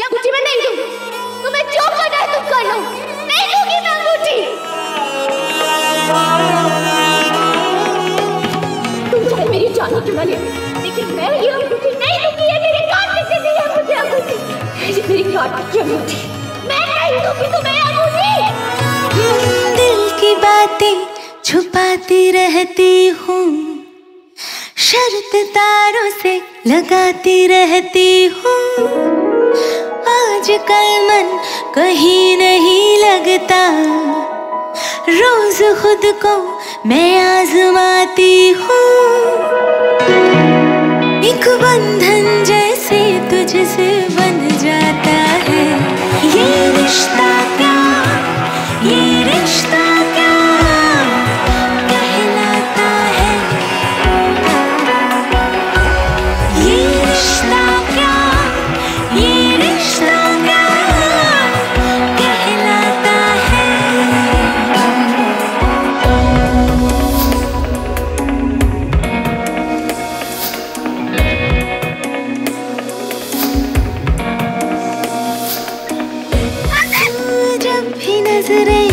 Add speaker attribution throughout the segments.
Speaker 1: या अंगूठी मैं नहीं दूंगी। तुम्हें जो करना है तुम कर लो, नहीं दूंगी मैं अंगूठी। तुम चाहे मेरी जान क्यों ना ले, लेकिन मैं ये अंगूठी नहीं दूंगी। ये मेरी कार्तिक ने दी है मुझे अंगूठी, ये मेरी कार्तिक की अंगूठी, मैं नहीं दूंगी तुम्हें अंगूठी।
Speaker 2: दिल की बातें छुपाती रहती हूँ, शर्त तारों से लगाती रहती हूँ। आजकल मन कहीं नहीं लगता, रोज खुद को मैं आजमाती हूँ। एक बंधन जैसे तुझसे बन जाता है, ये रिश्ता क्या, ये रिश्ता क्या कहलाता है, ये रिश्ता क्या, ये रिश्ता क्या कहलाता है। जब भी नजरें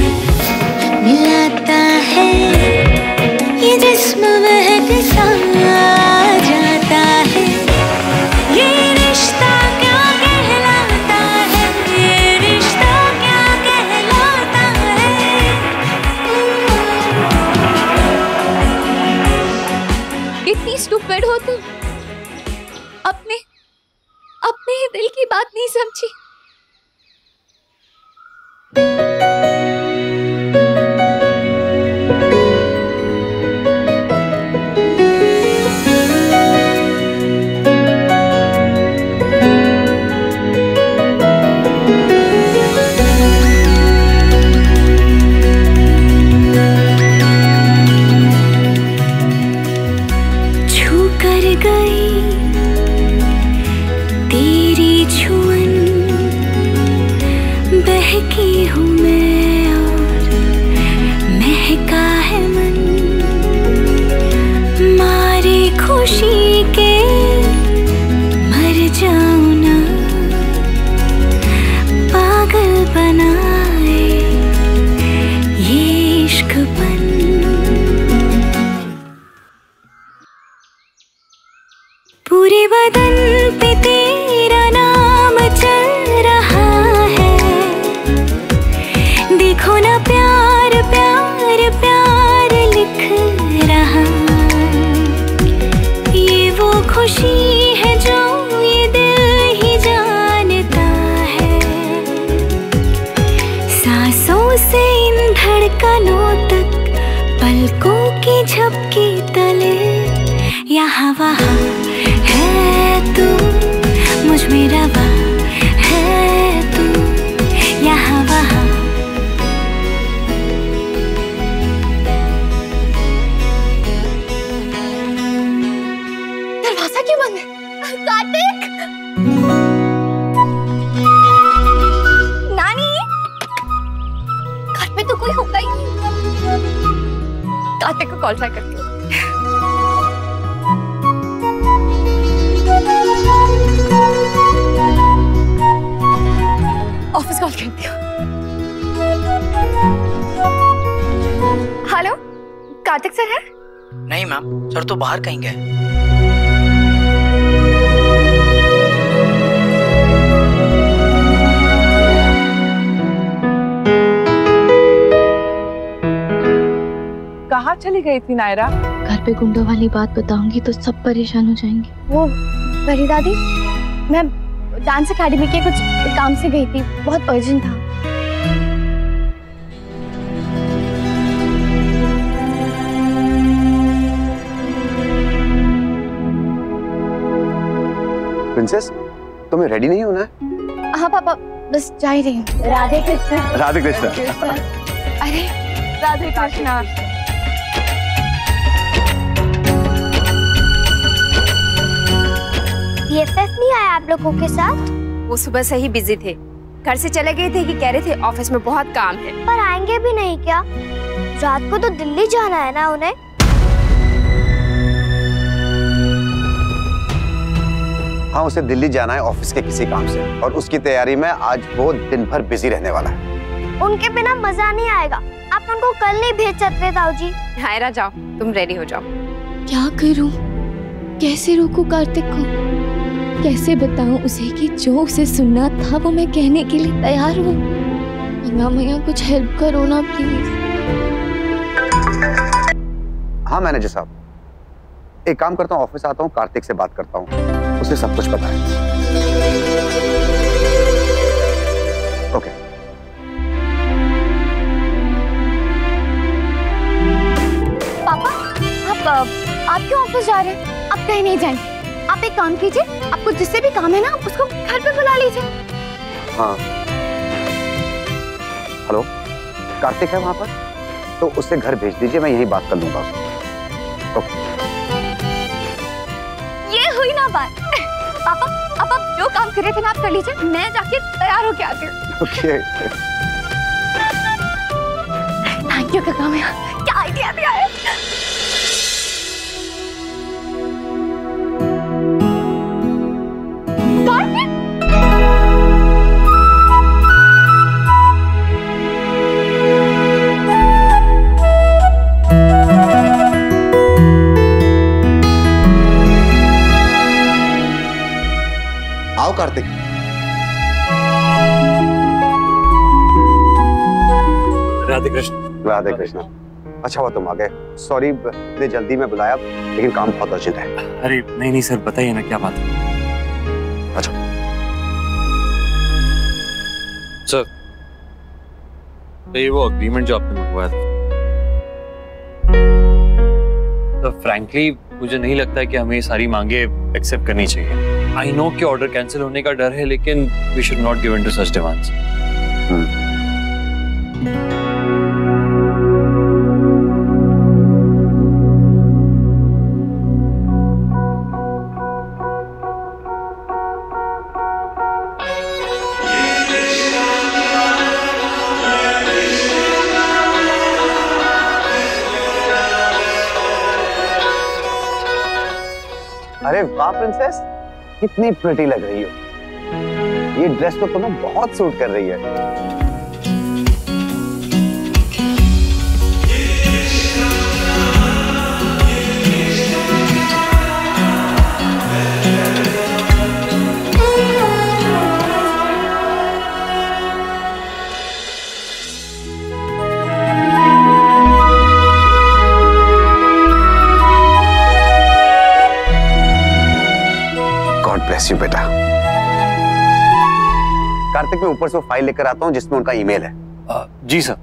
Speaker 2: मिलाता है, ये जिस्म महक सा जाता है। ये रिश्ता क्या कहलाता है, ये रिश्ता क्या कहलाता है।
Speaker 1: इतनी स्टूपिड हो तुम, अपने ही दिल की बात नहीं समझी।
Speaker 2: छू कर गई तेरी छुअन, बहकी हूँ मैं और महका है मन। मारे खुशी के मर जाऊं ना, पागल बनाए ये इश्कपन। पूरे बदन पे तेरा नाम चल रहा है, देखो ना प्यार प्यार प्यार लिख रहा। ये वो खुशी है जो ये दिल ही जानता है, सांसों से इन धड़कनों तक, पलकों की झपकी तले, यहाँ वहाँ है तू, मुझ में रवा है तू, यहाँ वहाँ।
Speaker 1: दरवाजा क्यों बंद है? कार्तिक! नानी, घर पे तो कोई होगा ही नहीं। कार्तिक को कॉल ट्राई करती हूँ। ऑफिस कॉल करती हूँ। हेलो, कार्तिक सर है?
Speaker 3: नहीं मैम, सर तो बाहर कहीं गए।
Speaker 4: कहाँ चली गई थी नायरा?
Speaker 5: घर पे गुंडों वाली बात बताऊंगी तो सब परेशान हो जाएंगे।
Speaker 1: वो परी दादी, मैं डांस एकेडमी के कुछ काम से गई थी, बहुत अर्जेंट था।
Speaker 6: प्रिंसेस, तुम्हें रेडी नहीं होना है?
Speaker 1: हाँ पापा, बस जा ही रही हूँ। राधे कृष्ण।
Speaker 6: राधे कृष्ण।
Speaker 1: अरे
Speaker 4: राधे कृष्ण।
Speaker 1: BFF नहीं आया आप लोगों के साथ?
Speaker 7: वो सुबह से ही बिजी थे, घर से चले गए थे कि कह रहे थे ऑफिस में बहुत काम है।
Speaker 1: पर आएंगे भी नहीं क्या? रात को तो दिल्ली जाना है ना उन्हें।
Speaker 6: हाँ, उसे दिल्ली जाना है ऑफिस के किसी काम से और उसकी तैयारी में आज वो दिन भर बिजी रहने वाला है।
Speaker 1: उनके बिना मजा नहीं आएगा। आप उनको कल नहीं भेज सकते ताऊ जी?
Speaker 7: नायरा जाओ, तुम रेडी हो जाओ।
Speaker 5: क्या करूं? कैसे रोकूं कार्तिक को? कैसे बताऊं उसे कि जो उसे सुनना था वो मैं कहने के लिए तैयार हूँ? मैया कुछ हेल्प करो ना प्लीज।
Speaker 6: हाँ मैनेजर साहब, एक काम करता हूँ, ऑफिस आता हूँ, कार्तिक से बात करता हूँ, उसे सब कुछ पता है। ओके।
Speaker 1: पापा, आप क्यों ऑफिस जा रहे हैं? आप कहीं नहीं जाएंगे। आप एक काम कीजिए, आपको जिससे भी काम है ना उसको घर पे बुला लीजिए।
Speaker 6: हाँ। हेलो, कार्तिक है वहां पर? तो उससे घर भेज दीजिए, मैं यहीं बात कर लूंगा उससे। ओके।
Speaker 1: ये हुई ना बात। पापा, अब आप जो काम कर रहे थे ना आप कर लीजिए, मैं जाके तैयार होके आती हूँ।
Speaker 6: ओके।
Speaker 1: थैंक यू काका, मैं क्या आइडिया दिया है।
Speaker 6: आओ कार्तिक।
Speaker 8: राधे कृष्ण।
Speaker 6: राधे कृष्ण। अच्छा हुआ तुम आ गए। सॉरी इतने जल्दी में बुलाया, लेकिन काम बहुत अर्जेंट है।
Speaker 8: अरे नहीं नहीं सर, बताइए ना क्या बात है।
Speaker 6: अच्छा
Speaker 8: सर, ये वो अग्रीमेंट जो आपने मंगवाया था, तो फ्रैंकली मुझे नहीं लगता कि हमें ये सारी मांगे एक्सेप्ट करनी चाहिए। आई नो कि ऑर्डर कैंसिल होने का डर है, लेकिन we should not give in to such demands.
Speaker 6: अरे वाह प्रिंसेस, कितनी प्रिटी लग रही हो। ये ड्रेस तो तुम्हें बहुत सूट कर रही है। गॉड ब्लेस यू बेटा। कार्तिक, मैं ऊपर से वो फाइल लेकर आता हूँ जिसमें उनका ईमेल है।
Speaker 8: जी सर।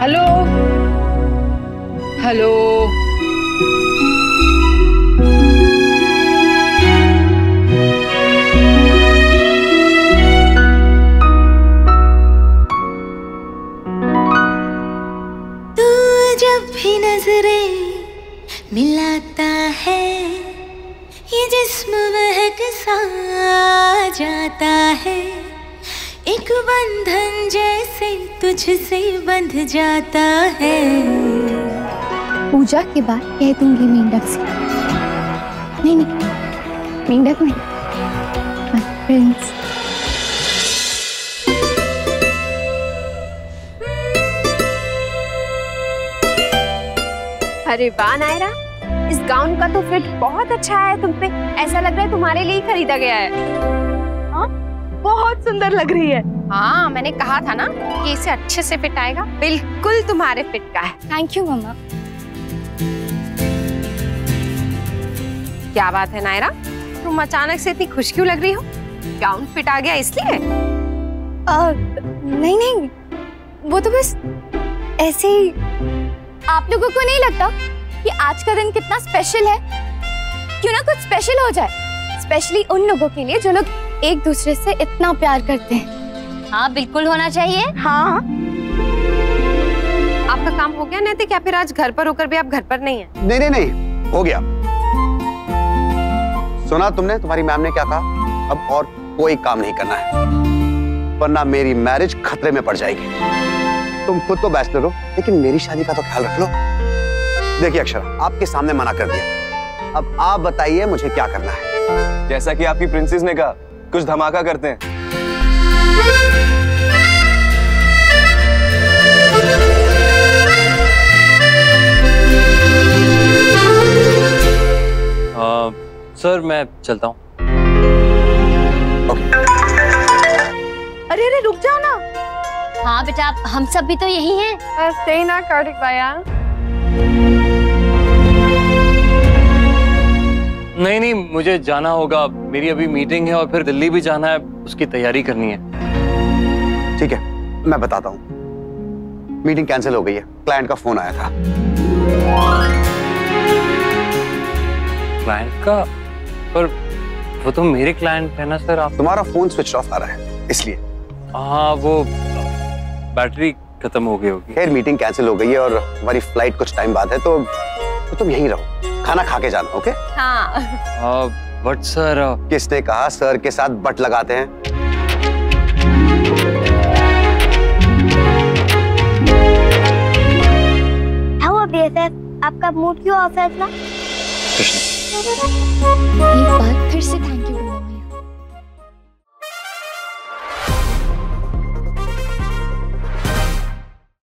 Speaker 4: हेलो हेलो,
Speaker 2: मिलाता है ये जिस्म महक सा जाता है, एक बंधन जैसे तुझसे बंध जाता है।
Speaker 1: पूजा के बाद कह दूंगी मेंढक से। नहीं मेंढक नहीं, प्रिंस।
Speaker 7: अरे वाह नायरा, इस गाउन का तो फिट बहुत अच्छा है तुम पे। ऐसा लग रहा है तुम्हारे लिए ही खरीदा गया है।
Speaker 4: हाँ, बहुत सुंदर लग रही है।
Speaker 7: हाँ, मैंने कहा था ना कि इसे अच्छे से फिट आएगा। बिल्कुल तुम्हारे फिट का है।
Speaker 1: थैंक यू मम्मा।
Speaker 7: क्या बात है नायरा, तुम अचानक से इतनी खुश क्यों लग रही हो? गाउन फिट आ गया इसलिए?
Speaker 1: नहीं, वो तो बस ऐसे ही। आप लोगों को नहीं लगता कि आज का दिन कितना स्पेशल है? क्यों ना कुछ स्पेशल हो जाए, स्पेशली उन लोगों के लिए जो लोग एक दूसरे से इतना प्यार करते हैं। हाँ बिल्कुल होना चाहिए।
Speaker 7: हाँ, आप आपका काम हो गया नैतिक, या फिर आज घर पर होकर भी आप घर पर नहीं है?
Speaker 6: नहीं नहीं नहीं, हो गया। सुना तुमने तुम्हारी मैम ने क्या कहा? अब और कोई काम नहीं करना है, वरना मेरी मैरिज खतरे में पड़ जाएगी। तुम खुद तो बैचलर हो, लेकिन मेरी शादी का तो ख्याल रख लो। देखिए अक्षरा, आपके सामने मना कर दिया, अब आप बताइए मुझे क्या करना है।
Speaker 9: जैसा कि आपकी प्रिंसेस ने कहा, कुछ धमाका करते हैं।
Speaker 8: सर मैं चलता हूँ।
Speaker 4: अरे अरे रुक जाओ ना।
Speaker 5: हाँ बेटा, हम सब भी तो यही हैं।
Speaker 7: सही ना कार्तिक भैया।
Speaker 8: नहीं नहीं, मुझे जाना होगा, मेरी अभी मीटिंग है और फिर दिल्ली भी जाना है, उसकी तैयारी करनी है।
Speaker 6: ठीक है, मैं बताता हूँ। मीटिंग कैंसिल हो गई है, क्लाइंट का फोन आया था।
Speaker 8: क्लाइंट का? पर वो तो मेरे क्लाइंट है ना सर। आप
Speaker 6: तुम्हारा फोन स्विच ऑफ आ रहा है इसलिए।
Speaker 8: हाँ, वो बैटरी खत्म हो गई होगी।
Speaker 6: खैर मीटिंग कैंसिल हो गई है और हमारी फ्लाइट कुछ टाइम बाद है, तो तुम यहीं रहो, खाना खा के जाना। ओके?
Speaker 7: हाँ।
Speaker 8: But sir.
Speaker 6: किसने कहा सर के साथ बट लगाते हैं?
Speaker 5: आपका मूड क्यों ऑफ है इतना? एक बार फिर से थैंक यू।